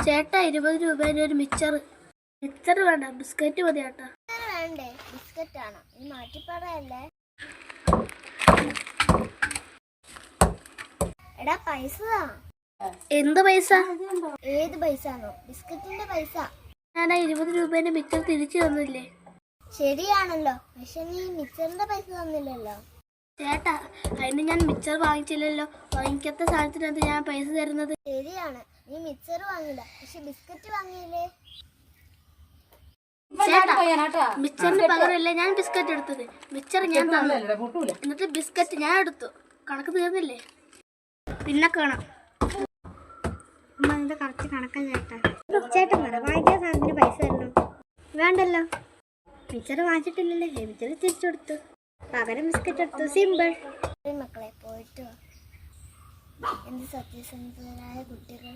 ചേട്ടാ 20 രൂപേൻ്റെ ഒരു മിച്ചർ വേണ്ട, ബിസ്ക്കറ്റ് മതി ചേട്ടാ. വേണ്ടേ? ബിസ്ക്കറ്റ് ആണോ? ഈ മാറ്റിപ്പറയല്ലേ. എടാ പൈസ. എന്ത് പൈസ? ഏത് പൈസ ആണോ? ബിസ്ക്കറ്റിന്റെ പൈസ. ഞാൻ ആ 20 രൂപേൻ്റെ മിച്ചർ തിരിച്ചു തന്നില്ലേ? ശരിയാണല്ലോ, പക്ഷെ നീ മിച്ചറിന്റെ പൈസ തന്നില്ലല്ലോ. ചേട്ടാ, അതിന് ഞാൻ മിച്ചർ വാങ്ങിച്ചില്ലല്ലോ. വാങ്ങിക്കാത്ത സാധനത്തിനകത്ത് ഞാൻ പൈസ തരുന്നത്. ശരിയാണ്, നീ മിച്ചർ വാങ്ങില്ല, പക്ഷെ ബിസ്ക്കറ്റ് വാങ്ങിയില്ലേ? മിച്ചറിന് പകരമല്ലേ ഞാൻ ബിസ്ക്കറ്റ് എടുത്തത്. മിച്ചർ ഞാൻ തന്നു, എന്നിട്ട് ബിസ്ക്കറ്റ് ഞാൻ എടുത്തു. കണക്ക് തീർന്നില്ലേ? പിന്നെ കാണാം. അമ്മ അതിന്റെ കറക്റ്റ് കണക്കാ ചേട്ടാ. ചേട്ടൻ പറ, വാങ്ങിക്കാൻ സാധനത്തിന് പൈസ തരണോ? വേണ്ടല്ലോ, മിച്ചർ വാങ്ങിച്ചിട്ടില്ലല്ലേ, മിച്ചർ തിരിച്ചു കൊടുത്തു, പകരം ബിസ്ക്കറ്റ് എടുത്തു. സിമ്പിൾ. മക്കളെ പോയിട്ട് എന്ത് സത്യസന്ധരായ കുട്ടികൾ.